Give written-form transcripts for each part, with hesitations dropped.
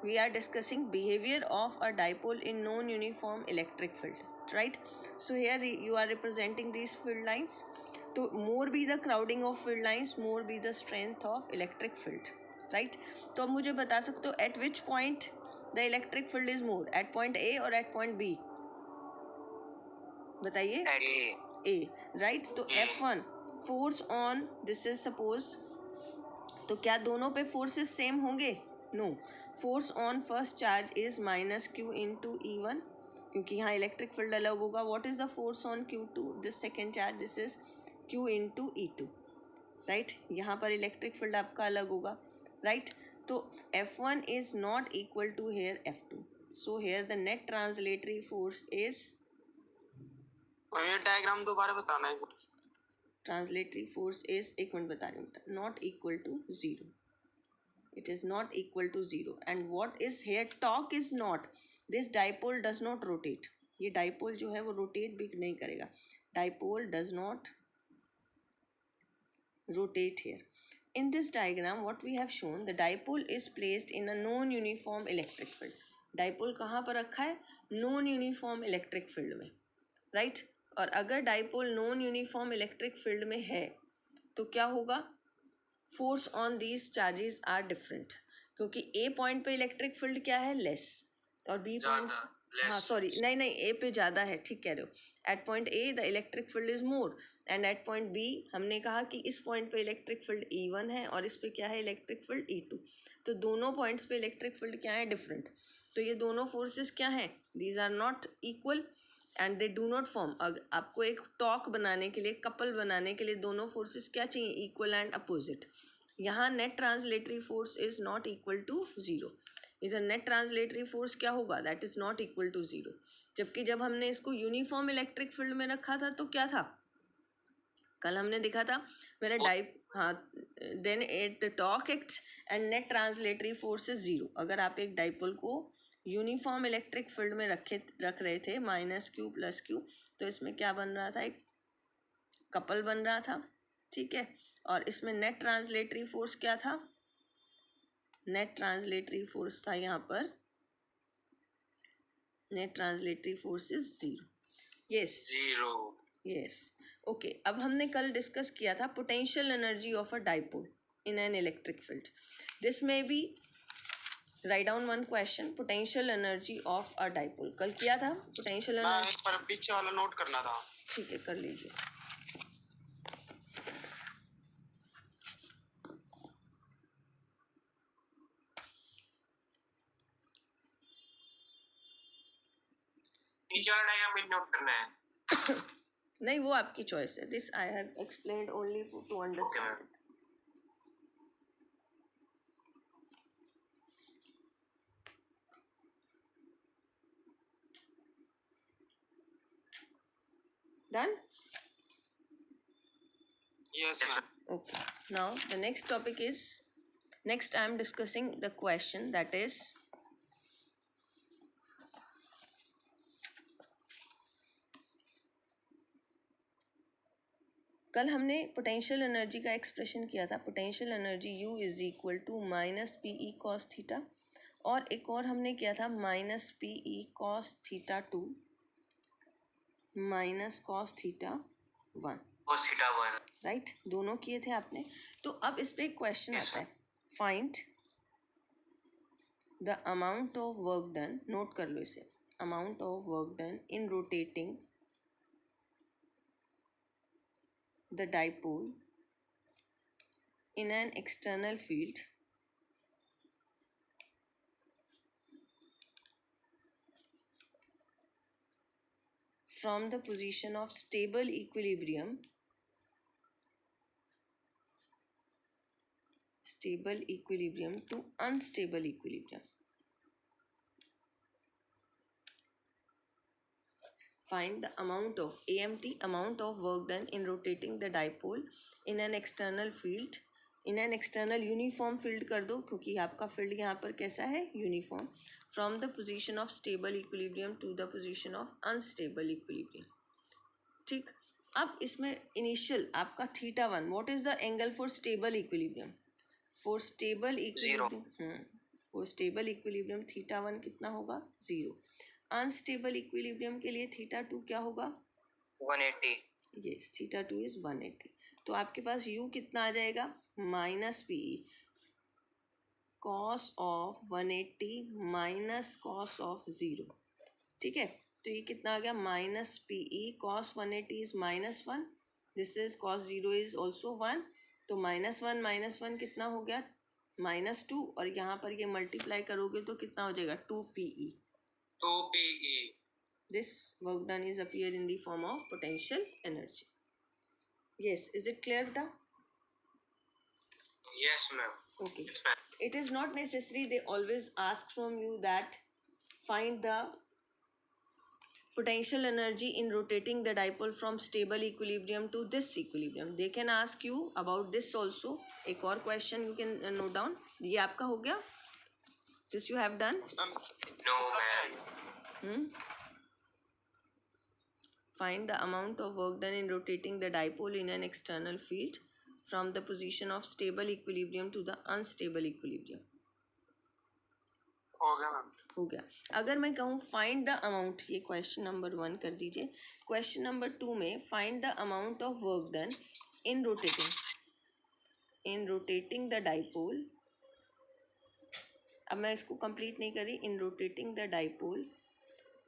we are discussing behavior of a dipole in non-uniform electric field, right? So here you are representing these field lines. So more be the crowding of field lines, more be the strength of electric field, right? तो अब मुझे बता सकते हो at which point the electric field is more, at point A or at point B? बताइए. A, right? तो F1 force on this is suppose, तो क्या दोनों पे फोर्सेस सेम होंगे? No. Force on first charge is minus Q into E1, क्योंकि यहाँ electric field अलग होगा. What is the force on Q2, this second charge, this is Q into E2, right? यहाँ पर इलेक्ट्रिक फील्ड आपका अलग होगा, राइट? तो F1 is not equal to here F2. So here the net translatory force is, ये diagram दोबारा बताना है. ट्रांसलेटरी फोर्स इज, एक मिनट बता रही हूँ, not equal to zero. It is not equal to zero. And what is here? Torque is not. This dipole does not rotate. ये dipole जो है वो rotate भी नहीं करेगा. Dipole does not rotate here. In this diagram, what we have shown, the dipole is placed in a non-uniform electric field. Dipole कहाँ पर रखा है? Non-uniform electric field में, right? और अगर dipole non-uniform electric field में है, तो क्या होगा? Force on these charges are different, क्योंकि ए पॉइंट पे इलेक्ट्रिक फील्ड क्या है? लेस, और बी पॉइंट, हाँ सॉरी, नहीं ए पे ज़्यादा है, ठीक कह रहे हो. At point A the electric field is more, and at point B हमने कहा कि इस पॉइंट पे इलेक्ट्रिक फील्ड E1 है और इस पे क्या है? Electric field E2. तो दोनों पॉइंट्स पे इलेक्ट्रिक फील्ड क्या है? डिफरेंट. तो ये दोनों फोर्सेस क्या हैं? These are not equal and they do not form. आपको एक टॉक बनाने के लिए, कपल बनाने के लिए दोनों फोर्सेस क्या चाहिए? Equal and opposite. यहाँ net translatory force is not equal to zero. इधर नेट ट्रांसलेटरी फोर्स क्या होगा? That is not equal to zero. जबकि जब हमने इसको यूनिफॉर्म इलेक्ट्रिक फील्ड में रखा था तो क्या था? कल हमने देखा था मेरा हाँ, then it torque acts and net translatory force is zero. अगर आप एक डाइपोल को यूनिफॉर्म इलेक्ट्रिक फील्ड में रख रहे थे माइनस क्यू प्लस क्यू, तो इसमें क्या बन रहा था? एक कपल बन रहा था, ठीक है. और इसमें नेट ट्रांसलेटरी फोर्स क्या था? नेट ट्रांसलेटरी फोर्स था यहाँ पर, net translatory force is zero. Yes, zero. Yes, okay. अब हमने कल डिस्कस किया था potential energy of a dipole in an electric field. This में be write down one question, potential energy of a dipole. कल किया था पोटेंशियल एनर्जी, पर पीछे वाला नोट करना था. ठीक है, कर लीजिए. पीछे वाला डायग्राम भी नोट करना है. नहीं, वो आपकी चॉइस है. This I have explained only to understand. Done? Yes, ma'am. Okay. Now the next topic is, next I am discussing the question that is, कल हमने पोटेंशियल एनर्जी का एक्सप्रेशन किया था. Potential energy U is equal to minus PE cos theta, और एक और हमने किया था minus PE cos theta 2 minus cos theta 1, right? दोनों किए थे आपने. तो अब इस पे एक क्वेश्चन आता है, find the amount of work done, note कर लो इसे, amount of work done in rotating the dipole in an external field from the position of stable equilibrium to unstable equilibrium. Find the amount of AMT, amount of work done in rotating the dipole in an external field, in an external uniform field कर दो, क्योंकि आपका field यहाँ पर कैसा है? Uniform. from the position of stable equilibrium to the position of unstable equilibrium. ठीक. अब इसमें इनिशियल आपका θ1, what is the angle for stable equilibrium? For stable equilibrium for stable equilibrium theta 1 कितना होगा 0. अनस्टेबल इक्विलिब्रियम के लिए थीटा 2 क्या होगा 180. Yes theta 2 is 180. तो आपके पास u कितना आ जाएगा minus P cos of 180 minus cos of 0. ठीक है तो ये कितना आ गया minus P E cos 180 is -1. This is cos 0 is also 1. तो -1 कितना हो गया -2 और यहाँ पर ये मल्टीप्लाई करोगे तो कितना हो जाएगा 2PE. 2PE. This work done is appear in the form of potential energy. Yes, is it clear beta? Yes, ma'am. Okay. Yes, ma'am. It is not necessary. They always ask from you that find the potential energy in rotating the dipole from stable equilibrium to this equilibrium. They can ask you about this also. एक और question you can note down. ये आपका हो गया? This you have done? No, ma'am. Find the amount of work done in rotating the dipole in an external field from the position of stable equilibrium to the unstable equilibrium. हो गया ma'am. हो गया. अगर मैं कहूँ find the amount, ये question number 1 कर दीजिए. क्वेश्चन नंबर 2 में find the amount of work done in rotating the dipole. अब मैं इसको कंप्लीट नहीं करी. In rotating the dipole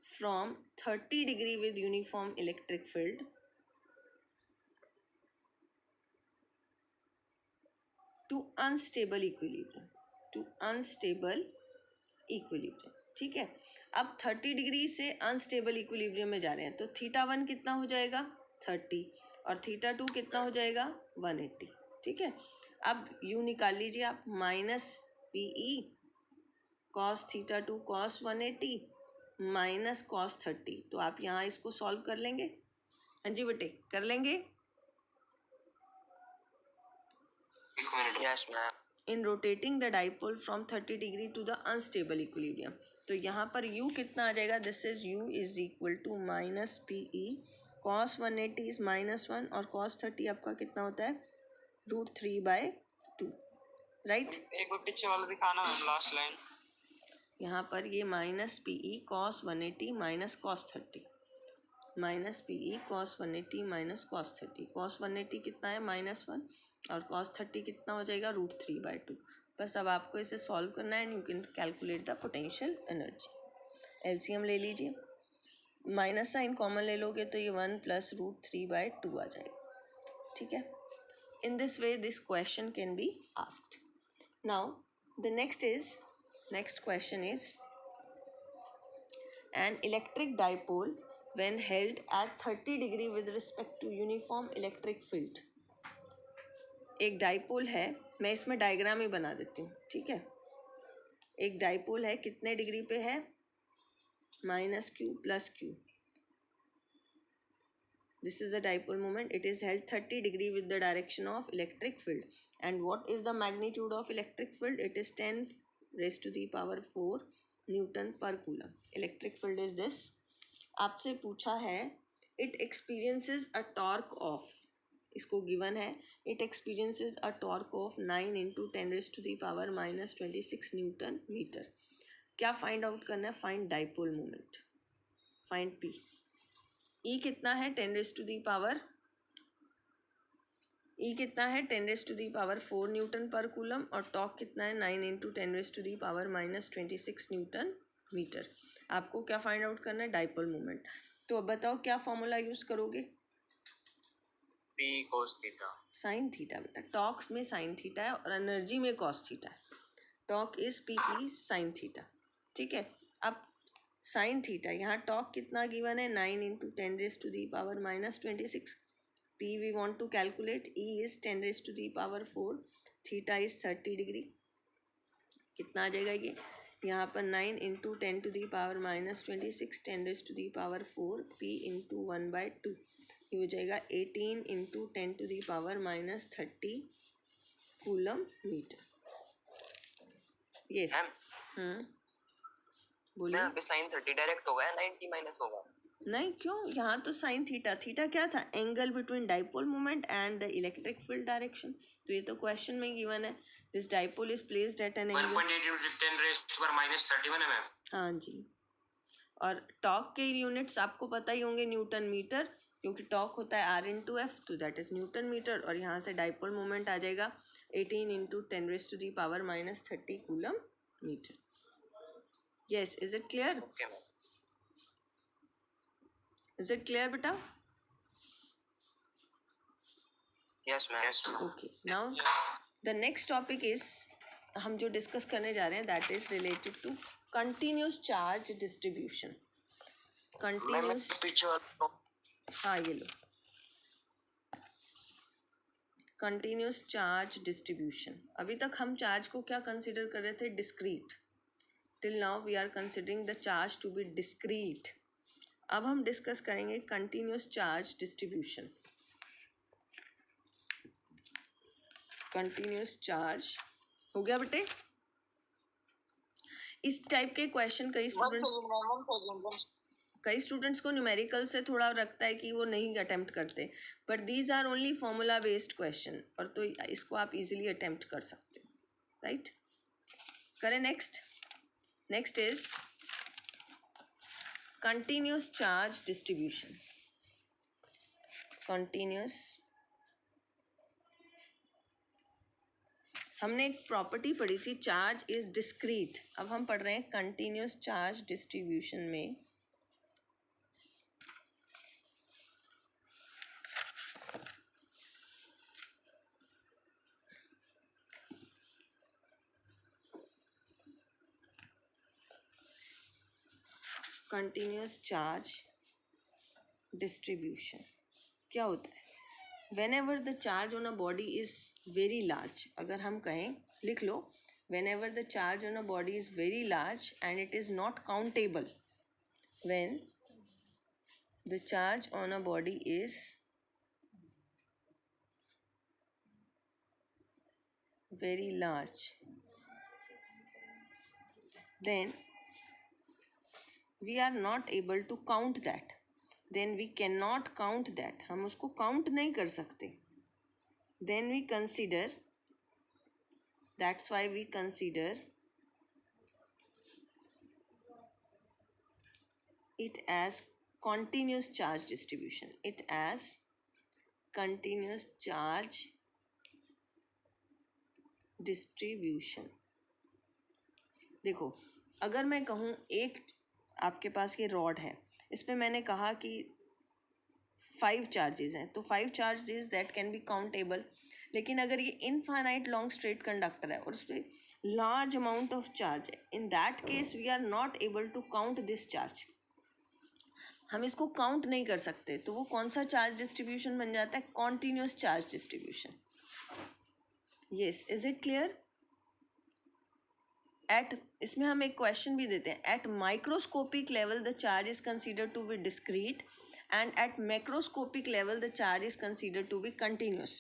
from 30 degree with uniform electric field to unstable equilibrium. ठीक है अब 30 डिग्री से अनस्टेबल इक्विलिब्रियम में जा रहे हैं तो थीटा 1 कितना हो जाएगा 30 और थीटा 2 कितना हो जाएगा 180. ठीक है अब यू निकाल लीजिए आप -PE cos theta 2 cos 180 minus cos 30. तो आप यहाँ इसको सॉल्व कर लेंगे. हाँ जी बेटे कर लेंगे. एक मिनट. Yes ma'am. In rotating the dipole from 30 degree to the unstable equilibrium. तो यहाँ पर u कितना आ जाएगा. This is u is equal to -PE cos 180 is -1 और कॉस 30 आपका कितना होता है √3/2. राइट. एक बार पीछे वाला दिखाना मैम लास्ट लाइन. यहाँ पर ये -PE cos 180 minus cos 30 -PE cos 180 minus cos 30. Cos 180 कितना है -1 और कॉस 30 कितना हो जाएगा √3/2. बस अब आपको इसे सॉल्व करना है and you can calculate the potential energy. LCM ले लीजिए. माइनस साइन कॉमन ले लोगे तो ये 1 + √3/2 आ जाएगा. ठीक है in this way this question can be asked. Now the next question is an electric dipole when held at 30 degree with respect to uniform electric field. एक डाइपोल है. मैं इसमें डायग्राम ही बना देती हूँ. ठीक है एक डाइपोल है कितने डिग्री पे है -Q + Q. This is a dipole moment. It is held 30 degree with the direction of electric field. And what is the magnitude of electric field? It is 10⁴ Newton per coulomb. Electric field is this. आपसे पूछा है it experiences a torque of, इसको given है it experiences a torque of 9 × 10⁻⁻26 Newton meter. क्या find out करना है. Find dipole moment. Find P. E कितना है 10⁻4 न्यूटन पर कूलम और टॉर्क कितना है 9 × 10⁻⁻26 न्यूटन मीटर. आपको क्या फाइंड आउट करना है डाइपोल मोमेंट. तो अब बताओ क्या फॉर्मूला यूज करोगे. P cos theta. Sine theta बेटा. टॉर्क्स में साइन थीटा है और एनर्जी में कॉस थीटा है. Torque is PE sine theta. ठीक है अब साइन थीटा यहाँ टॉर्क कितना गिवन है 9 × 10⁻⁻26. P we want to calculate. E is 10⁴. Theta is 30 degree. कितना आ जाएगा ये यहाँ पर 9 × 10⁻⁻26 10⁴ P × 1/2. ये हो जाएगा 18 × 10⁻30 कूलम मीटर. यस बोलिए. यहाँ पे sin 30 डायरेक्ट होगा या 90 माइनस होगा. नहीं क्यों यहाँ तो साइन थीटा. थीटा क्या था angle between dipole moment and the electric field direction. तो ये तो क्वेश्चन में गिवन है This dipole is placed at an angle. 1.8 into 10 raised to power minus 31 mm. हाँ जी. और टॉर्क के यूनिट्स आपको पता ही होंगे, न्यूटन मीटर, क्योंकि टॉर्क होता है आर इंटू एफ, तो दैट इज न्यूटन मीटर. और यहाँ से डाइपोल मोमेंट आ जाएगा 18 into 10 raise to the power minus 30 coulomb metre. Yes, is it clear? Okay, ma'am. Is it clear बेटा? Yes, ma'am. Yes, ma'am. Okay, now the next topic is, हम जो discuss करने जा रहे हैं that is related to continuous charge distribution. Continuous, हाँ ये लो, continuous charge distribution. अभी तक हम चार्ज को क्या कंसिडर कर रहे थे? Discrete. Till now we are considering the charge to be discrete. अब हम डिस्कस करेंगे continuous charge distribution. Continuous charge हो गया बेटे? इस टाइप के क्वेश्चन कई स्टूडेंट्स को न्यूमेरिकल से थोड़ा रखता है कि वो नहीं अटेम्प्ट करते, but these are only formula based question, और तो इसको आप इजीली अटेम्प्ट कर सकते हो, राइट? करें next. Next is continuous charge distribution. Continuous, हमने एक प्रॉपर्टी पढ़ी थी, चार्ज इज डिस्क्रीट. अब हम पढ़ रहे हैं कंटिन्यूस चार्ज डिस्ट्रीब्यूशन में कंटिन्यूस चार्ज डिस्ट्रीब्यूशन क्या होता है? whenever the charge on a body is very large, अगर हम कहें, लिख लो, whenever the charge on a body is very large and it is not countable, when the charge on a body is very large, then we are not able to count that. Then we cannot count that, हम उसको count नहीं कर सकते. Then we consider, that's why we consider it as continuous charge distribution. It as continuous charge distribution. देखो, अगर मैं कहूँ एक आपके पास ये रॉड है, इसमें मैंने कहा कि 5 चार्जेस हैं, तो 5 charges that can be countable. लेकिन अगर ये इनफाइनाइट लॉन्ग स्ट्रेट कंडक्टर है और उस पर लार्ज अमाउंट ऑफ चार्ज है, in that case we are not able to count this charge. हम इसको काउंट नहीं कर सकते, तो वो कौन सा चार्ज डिस्ट्रीब्यूशन बन जाता है? Continuous charge distribution. Yes, is it clear? At, इसमें हम एक क्वेश्चन भी देते हैं, at microscopic level the charge is consider to be discrete and at macroscopic level the charge is considered to be continuous.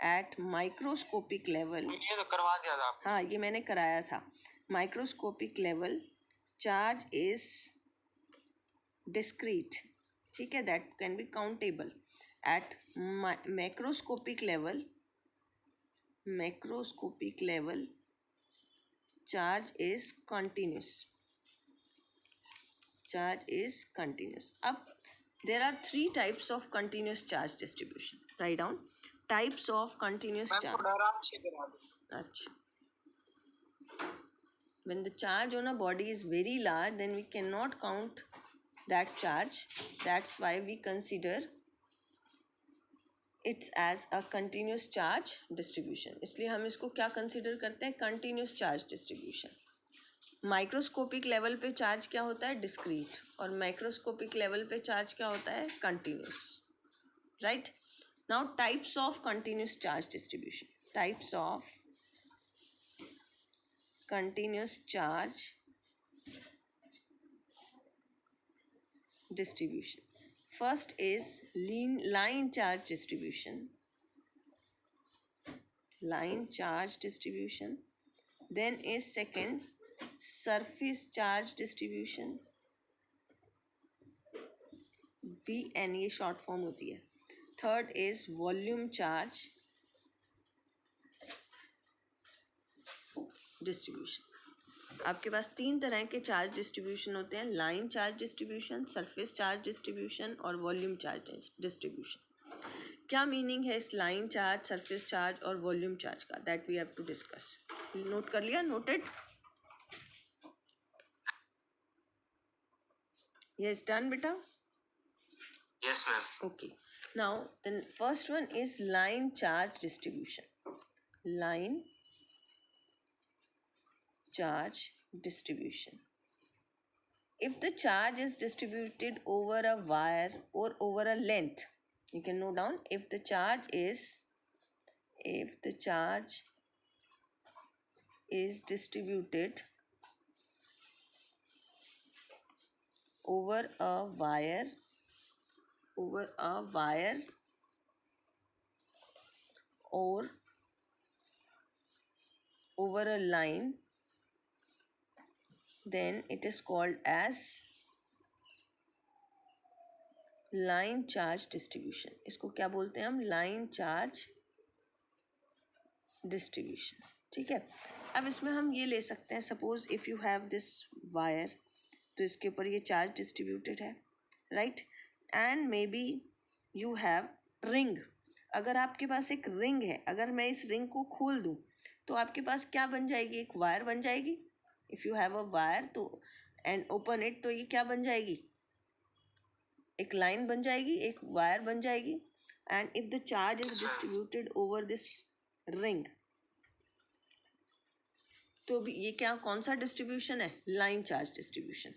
At microscopic level, ये तो करवा दिया था आपने. हाँ ये मैंने कराया था. Microscopic level charge is discrete, ठीक है, that can be countable. At macroscopic level charge is continuous. Charge is continuous. अब there are 3 types of continuous charge distribution. Write down types of continuous charge. Achha. When the charge on a body is very large, then we cannot count that charge. That's why we consider it as a continuous charge distribution. इसलिए हम इसको क्या consider करते हैं? Continuous charge distribution. Microscopic level पे charge क्या होता है? डिस्क्रीट. और माइक्रोस्कोपिक लेवल पे चार्ज क्या होता है? Continuous. Right? Now types of continuous charge distribution. Types of continuous charge distribution. First is line charge distribution. Line charge distribution. Then is second surface charge distribution. BN ये short form होती है. Third is volume charge. Distribution. आपके पास तीन तरह के charge distribution होते हैं, line charge distribution, surface charge distribution और वॉल्यूम चार्ज डिस्ट्रीब्यूशन। क्या मीनिंग है इस लाइन चार्ज, सरफेस चार्ज और वॉल्यूम चार्ज का, that we have to discuss. Note कर लिया, नोटेड? यस, डन बेटा? Yes ma'am. Okay, now the first one is line charge distribution. Line charge distribution. If the charge is distributed over a wire or over a length, you can note down, if the charge is distributed over a wire or over a line, then it is called as line charge distribution. इसको क्या बोलते हैं हम? Line charge distribution. ठीक है, अब इसमें हम ये ले सकते हैं, suppose if you have this wire, तो इसके ऊपर ये चार्ज डिस्ट्रीब्यूटेड है, right, and may be you have ring. अगर आपके पास एक रिंग है, अगर मैं इस रिंग को खोल दूँ तो आपके पास क्या बन जाएगी? एक वायर बन जाएगी। If you have a wire तो एंड ओपन इट, तो ये क्या बन जाएगी? एक लाइन बन जाएगी, एक वायर बन जाएगी। And if the charge is distributed over this ring, तो भी ये क्या, कौन सा डिस्ट्रीब्यूशन है? Line charge distribution.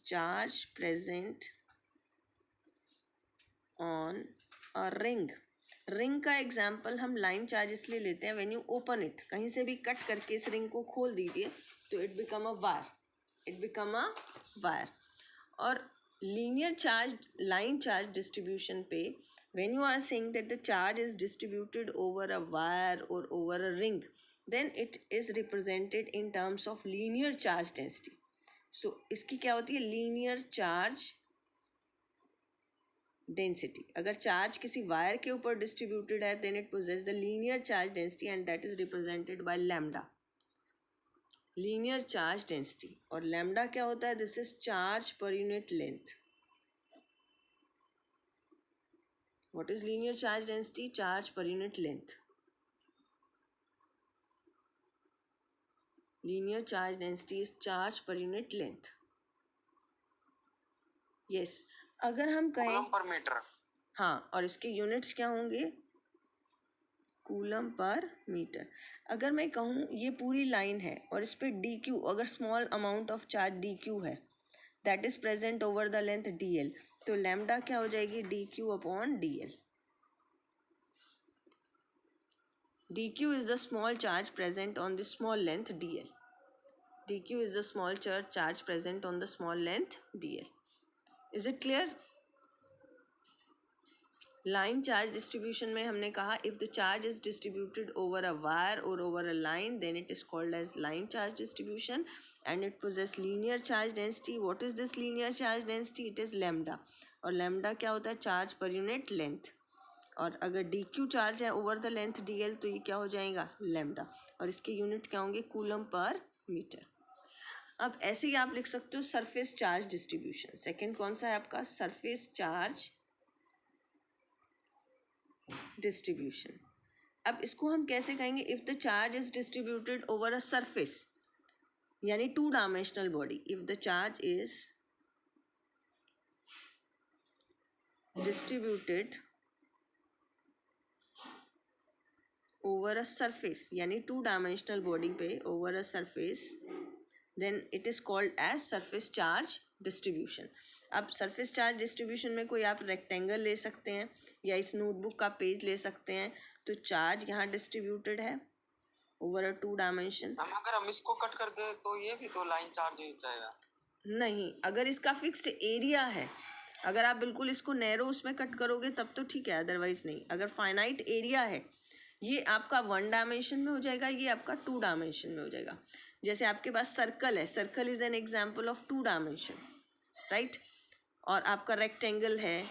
Charge present on a ring. Ring का एग्जाम्पल हम लाइन चार्ज इसलिए लेते हैं, व्हेन यू ओपन इट, कहीं से भी कट करके इस रिंग को खोल दीजिए तो इट बिकम अ वायर। और linear charge, line charge distribution पे, when you are saying that the charge is distributed over a wire or over a ring, then it is represented in terms of linear charge density. So इसकी क्या होती है? linear charge density. अगर charge किसी wire के ऊपर distributed है, then it possesses the linear charge density and that is represented by lambda. Linear charge density. और लैम्डा क्या होता है? This is charge per unit length. What is linear charge density? Charge per unit length. Linear charge density is charge per unit length. Yes, अगर हम कहें coulomb per metre, हाँ, और इसके यूनिट्स क्या होंगे? Coulomb per metre. अगर मैं कहूँ ये पूरी लाइन है और इस पर डी क्यू, अगर small amount of charge D Q है that is present over the length D L, तो लैम्डा क्या हो जाएगी? D Q upon D L. dq is the small charge present on the small length dl. dq is the small charge present on the small length dl. Is it clear? Line charge distribution में हमने कहा, if the charge is distributed over a wire और over a line, then it is called as line charge distribution and it poses linear charge density. What is this linear charge density? It is lambda. और lambda क्या होता है? Charge per unit length. और अगर D Q charge है over the length D L, तो ये क्या हो जाएगा? लैम्डा। और इसके यूनिट क्या होंगे? Coulomb per metre. अब ऐसे ही आप लिख सकते हो सरफेस चार्ज डिस्ट्रीब्यूशन। सेकेंड कौन सा है आपका? Surface charge distribution. अब इसको हम कैसे कहेंगे? If the charge is distributed over a surface, यानी two dimensional body, if the charge is distributed over a surface, यानी टू डायमेंशनल बॉडी पे over a surface, then it is called as surface charge distribution. अब surface charge distribution में कोई आप rectangle ले सकते हैं या इस नोटबुक का पेज ले सकते हैं, तो चार्ज यहाँ डिस्ट्रीब्यूटेड है ओवर अ टू डायमेंशन। अगर हम इसको कट कर दे तो ये भी तो लाइन चार्ज हो जाएगा? नहीं, अगर इसका फिक्स्ड एरिया है, अगर आप बिल्कुल इसको नैरो उसमें कट करोगे तब तो ठीक है, अदरवाइज नहीं। अगर फाइनाइट एरिया है, ये आपका वन डायमेंशन में हो जाएगा, ये आपका टू डायमेंशन में हो जाएगा। जैसे आपके पास सर्कल है, circle is an example of two dimension, right. और आपका रेक्टेंगल है,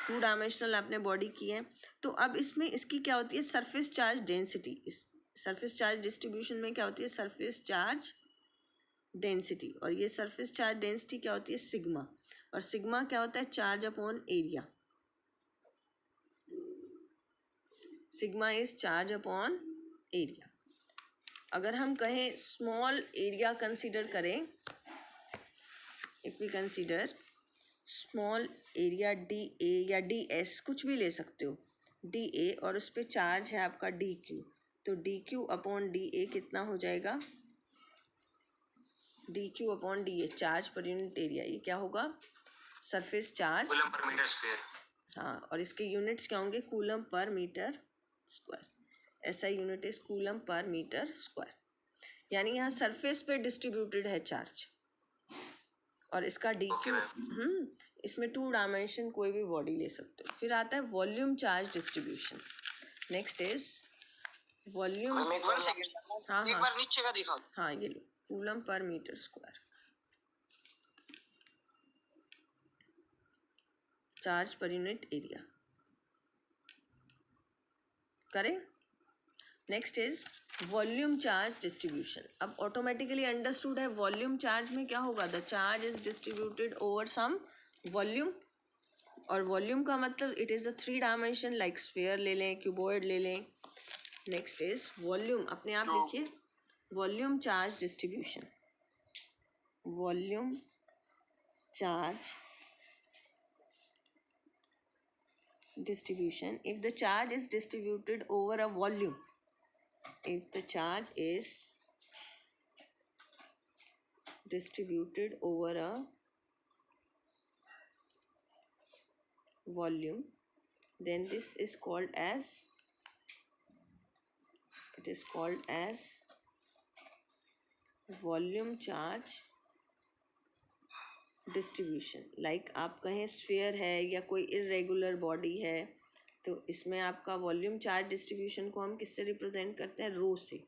टू डायमेंशनल आपने बॉडी की है। तो अब इसमें इसकी क्या होती है? Surface charge density. Surface charge distribution में क्या होती है, सरफेस चार्ज डेंसिटी, और ये सरफेस चार्ज डेंसिटी क्या होती है, सिग्मा, और सिग्मा क्या होता है, charge upon area. Sigma is charge upon area. अगर हम कहें स्मॉल एरिया कंसीडर करें, if we consider small area D A या डी एस, कुछ भी ले सकते हो, डी ए, और उस पर चार्ज है आपका डी क्यू, तो D Q upon D A कितना हो जाएगा, D Q upon D A, charge per unit area, ये क्या होगा, surface charge, coulomb per metre square. हाँ, और इसके यूनिट्स क्या होंगे, कूलम पर मीटर स्क्वायर। ऐसा unit is coulomb per metre square, यानी यहाँ सरफेस पे डिस्ट्रीब्यूटेड है चार्ज, और इसका डी क्यू, इसमें 2 डायमेंशन कोई भी बॉडी ले सकते हो। फिर आता है volume charge distribution. Next is volume, हाँ हाँ एक बार नीचे का दिखा। हाँ, ये लो, coulomb per metre square, charge per unit area करें। Next is volume charge distribution. अब ऑटोमेटिकली अंडरस्टूड है वॉल्यूम चार्ज में क्या होगा, the charge is distributed over some volume, और वॉल्यूम का मतलब it is a 3 dimension, like sphere ले लें, क्यूबॉइड ले लें। नेक्स्ट इज वॉल्यूम, अपने आप लिखिए, volume charge distribution, volume charge distribution. If the charge is distributed over a volume, if the charge is distributed over a volume, then this is called as, it is called as volume charge distribution. Like आप कहें sphere है या कोई irregular body है, तो इसमें आपका volume charge distribution को हम किससे रिप्रेजेंट करते हैं, रो से।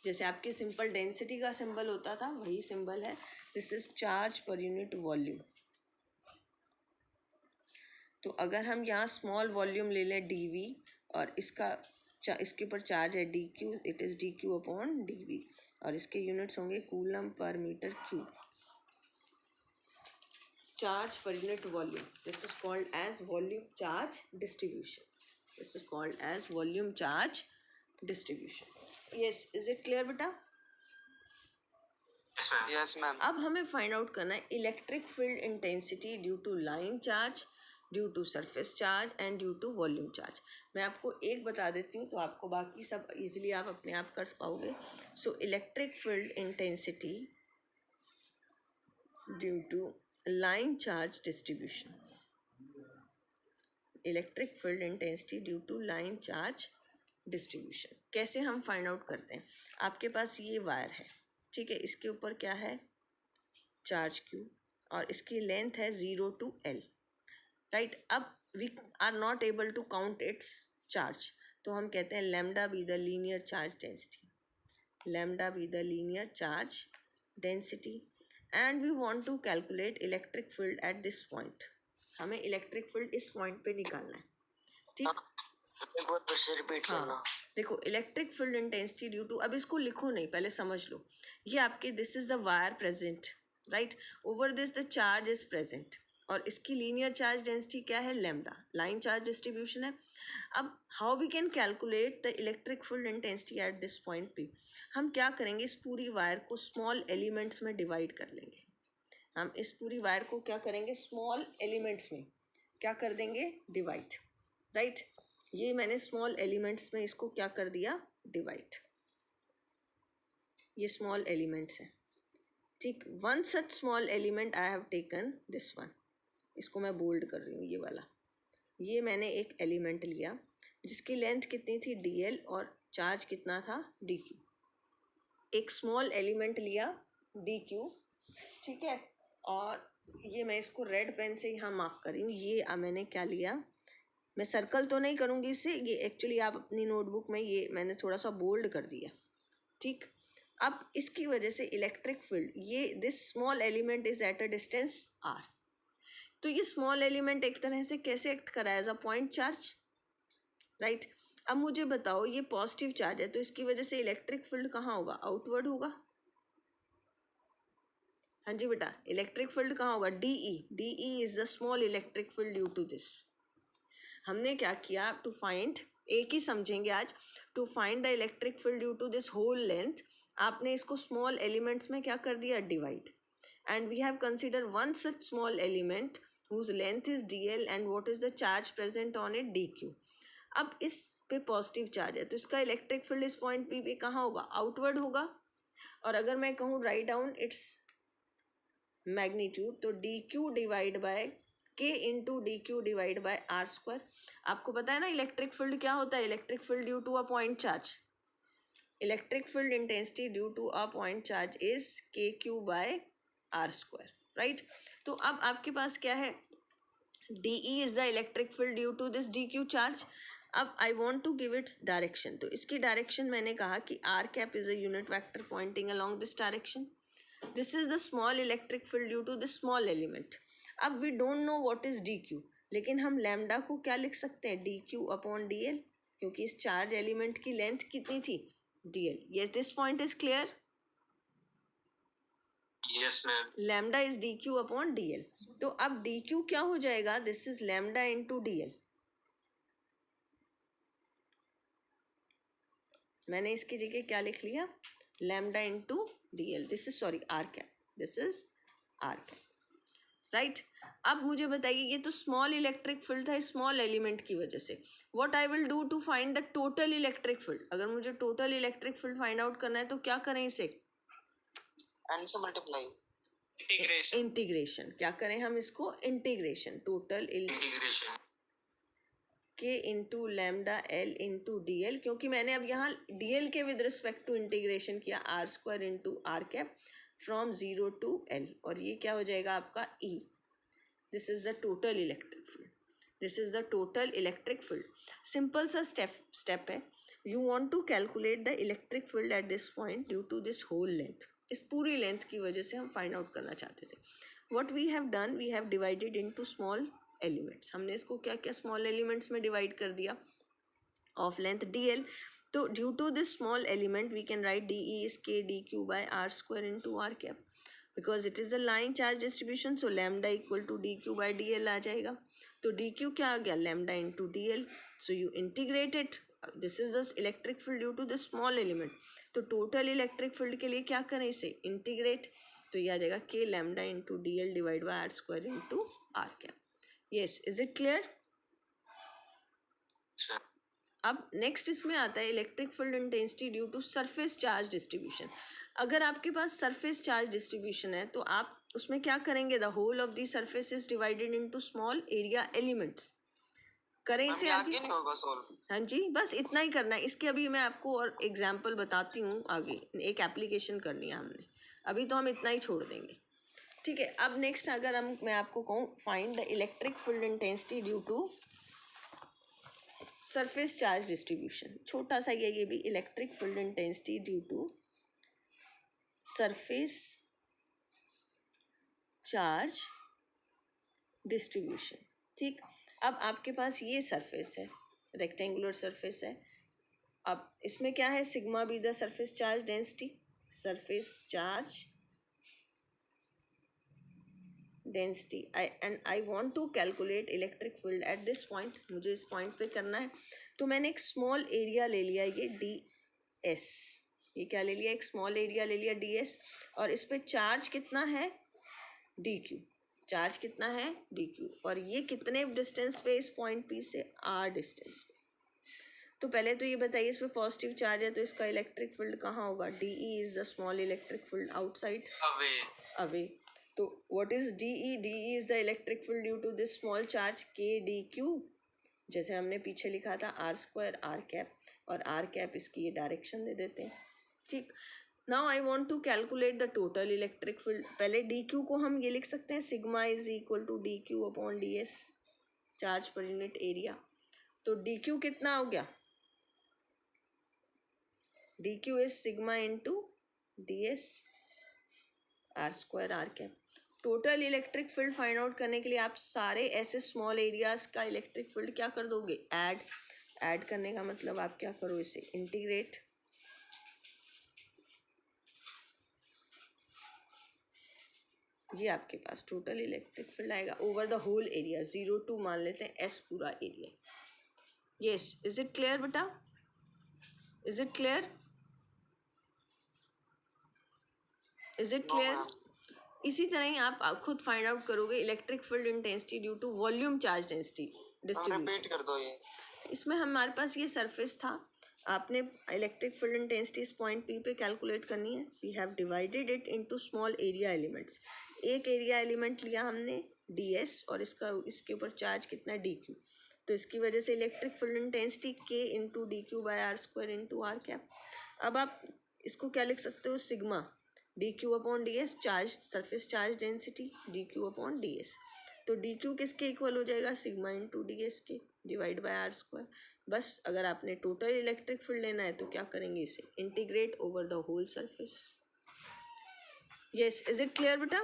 जैसे आपकी सिंपल डेंसिटी का सिंबल होता था, वही सिंबल है, this is charge per unit volume. तो अगर हम यहाँ स्मॉल वॉल्यूम ले लें डी वी, और इसके ऊपर चार्ज है D Q, it is D Q upon D V, और इसके यूनिट्स होंगे coulomb per metre cube, charge per unit volume. This is called as volume charge distribution. This is called as volume charge distribution. Yes, is it clear beta? Yes ma'am. Yes ma'am. अब हमें find out करना है electric field intensity due to line charge, due to surface charge and due to volume charge. मैं आपको एक बता देती हूँ, तो आपको बाकी सब इजीली आप अपने आप कर पाओगे। So electric field intensity due to line charge distribution, electric field intensity due to line charge distribution। कैसे हम फाइंड आउट करते हैं, आपके पास ये वायर है, ठीक है, इसके ऊपर क्या है, चार्ज Q, और इसकी लेंथ है 0 to L, राइट। अब we are not able to count its charge, तो हम कहते हैं lambda be the linear charge density, lambda be the linear charge density, and we want to calculate electric field at this point. हमें electric field इस point पे निकालना है, ठीक। एक बार फिर से रिपीट करना। हाँ, देखो electric field intensity due to, अब इसको लिखो नहीं, पहले समझ लो। ये आपके this is the wire present, right, over this the charge is present, और इसकी लीनियर चार्ज डेंसिटी क्या है, लैम्डा, लाइन चार्ज डिस्ट्रीब्यूशन है। अब how we can calculate the electric field intensity at this point पे, हम क्या करेंगे, इस पूरी वायर को स्मॉल एलिमेंट्स में डिवाइड कर लेंगे। हम इस पूरी वायर को क्या करेंगे, स्मॉल एलिमेंट्स में क्या कर देंगे, डिवाइड, राइट। ये मैंने स्मॉल एलिमेंट्स में इसको क्या कर दिया, डिवाइड, ये स्मॉल एलिमेंट्स हैं, ठीक। One such small element I have taken this one, इसको मैं बोल्ड कर रही हूँ, ये वाला, ये मैंने एक एलिमेंट लिया जिसकी लेंथ कितनी थी, dl, और चार्ज कितना था, dq। एक स्मॉल एलिमेंट लिया dq, ठीक है, और ये मैं इसको रेड पेन से यहाँ मार्क कर रही हूँ। ये मैंने क्या लिया, मैं सर्कल तो नहीं करूँगी इससे, ये एक्चुअली आप अपनी नोटबुक में ये मैंने थोड़ा सा बोल्ड कर दिया, ठीक। अब इसकी वजह से इलेक्ट्रिक फील्ड, ये this small element is at a distance r, तो ये स्मॉल एलिमेंट एक तरह से कैसे एक्ट करा, as a point charge, right. अब मुझे बताओ ये पॉजिटिव चार्ज है तो इसकी वजह से इलेक्ट्रिक फील्ड कहाँ होगा, आउटवर्ड होगा। हाँ जी बेटा, इलेक्ट्रिक फील्ड कहाँ होगा, D E is the small electric field due to this. हमने क्या किया, टू फाइंड, एक ही समझेंगे आज, to find the electric field due to this whole length, आपने इसको स्मॉल एलिमेंट्स में क्या कर दिया, divide, and we have consider one such small element whose length is dl and what is the charge present on it, dq। अब इस पे positive charge है तो इसका इलेक्ट्रिक फील्ड इस पॉइंट पी पे कहाँ होगा, आउटवर्ड होगा। और अगर मैं कहूँ राइट डाउन इट्स मैग्नीट्यूड, तो D Q divide by K into D Q divide by R square. आपको पता है ना इलेक्ट्रिक फील्ड क्या होता है, electric field due to a point charge, electric field intensity due to a point charge is K Q by R square, right. तो अब आपके पास क्या है, D E is the electric field due to this D Q charge. अब I want to give its direction, तो इसकी direction मैंने कहा कि R cap is a unit vector pointing along this direction. This is the small electric field due to this small element. अब we don't know what is D Q, लेकिन हम lambda को क्या लिख सकते हैं, D Q upon D L, क्योंकि इस चार्ज एलिमेंट की लेंथ कितनी थी, D L. Yes, this point is clear. Yes ma'am. Lambda is D Q upon D L. तो अब डी क्यू क्या हो जाएगा, this is lambda into D L. मैंने इसकी जगह क्या लिख लिया, lambda into D L, this is sorry R cap, this is R cap, right. अब मुझे बताइए, ये तो स्मॉल इलेक्ट्रिक फील्ड था स्मॉल एलिमेंट की वजह से। What I will do to find the total electric field, अगर मुझे total electric field find out करना है तो क्या करें, इसे एन से मल्टीप्लाई, इंटीग्रेशन। इंटीग्रेशन, क्या करें हम इसको, इंटीग्रेशन, टोटल इंटीग्रेशन के into lambda L into D L, क्योंकि मैंने अब यहाँ डी एल के विद रिस्पेक्ट टू इंटीग्रेशन किया, R square into R cap from 0 to L, और ये क्या हो जाएगा आपका E. This is the total electric field, this is the total electric field. Simple सा स्टेप है, you want to calculate the electric field at this point due to this whole length, इस पूरी लेंथ की वजह से हम find out करना चाहते थे। What we have done, we have divided into small elements, हमने इसको क्या क्या स्मॉल एलिमेंट्स में डिवाइड कर दिया ऑफ लेंथ डी एल। तो due to this small element we can write D E is K D Q by R square into R cap, because it is the line charge distribution, so lambda equal to D Q by D L आ जाएगा। तो D Q क्या आ गया, lambda into D L, so you integrate it, this is the electric field due to this small element. तो total electric field के लिए क्या करें, इसे इंटीग्रेट, तो ये आ जाएगा के lambda into D L divide by R square into R cap. Yes, is it clear. अब नेक्स्ट इसमें आता है electric field intensity due to surface charge distribution. अगर आपके पास सरफेस चार्ज डिस्ट्रीब्यूशन है तो आप उसमें क्या करेंगे, the whole of the surface is divided into small area elements. करें इसे आगे, आगे नहीं होगा सॉल्व। हाँ जी, बस इतना ही करना है। इसके अभी मैं आपको और एग्जाम्पल बताती हूँ, आगे एक एप्लीकेशन करनी है हमने, अभी तो हम इतना ही छोड़ देंगे, ठीक है। अब नेक्स्ट अगर मैं आपको कहूँ find the electric field intensity due to surface charge distribution, छोटा सा ये भी, electric field intensity due to surface charge distribution, ठीक। अब आपके पास ये सरफेस है, रेक्टेंगुलर सरफेस है। अब इसमें क्या है, sigma be the surface charge density, surface charge density, I want to calculate electric field at this point, मुझे इस पॉइंट पे करना है। तो मैंने एक स्मॉल एरिया ले लिया, ये डी एस, ये क्या ले लिया, एक स्मॉल एरिया ले लिया डी एस, और इस पे चार्ज कितना है, डी क्यू, चार्ज कितना है, डी क्यू, और ये कितने डिस्टेंस पे इस पॉइंट पी से, आर डिस्टेंस पे। तो पहले तो ये बताइए, इस पे पॉजिटिव चार्ज है तो इसका इलेक्ट्रिक फील्ड कहाँ होगा, D E is the small electric field outside, away. Away. तो what is D E, D E is the electric field due to this small charge K D Q, जैसे हमने पीछे लिखा था आर स्क्वायर आर कैप, और R cap इसकी ये direction दे देते हैं, ठीक। Now I want to calculate the total electric field. पहले डी क्यू को हम ये लिख सकते हैं, sigma is equal to D Q upon D S, charge per unit area. तो डी क्यू कितना हो गया, D Q is sigma into D S R square R cap. Total electric field find out करने के लिए आप सारे ऐसे स्मॉल एरियाज का इलेक्ट्रिक फील्ड क्या कर दोगे, ऐड, ऐड करने का मतलब आप क्या करो, इसे इंटीग्रेट, ये आपके पास टोटल इलेक्ट्रिक फील्ड आएगा over the whole area, 0 to मान लेते हैं S पूरा area. Yes, is it clear बेटा, is it clear, is it No, clear? ma'am. इसी तरह ही आप खुद फाइंड आउट करोगे electric field intensity due to volume charge density distribution. Repeat कर दो ये। इसमें हमारे पास ये सरफेस था, आपने इलेक्ट्रिक फील्ड इंटेंसिटी इस पॉइंट P पे कैलकुलेट करनी है। We have divided it into small area elements. एक एरिया एलिमेंट लिया हमने ds और इसके ऊपर चार्ज कितना है dq, तो इसकी वजह से electric field intensity k into D Q by R square into R cap. अब आप इसको क्या लिख सकते हो, sigma D Q upon D S, charge surface charge density D Q upon D S. तो डी क्यू किसके इक्वल हो जाएगा, सिग्मा इंटू डी एस के डिवाइड बाय आर स्क्वायर। बस अगर आपने टोटल इलेक्ट्रिक फील्ड लेना है तो क्या करेंगे, इसे integrate over the whole surface. Yes, is it clear बेटा?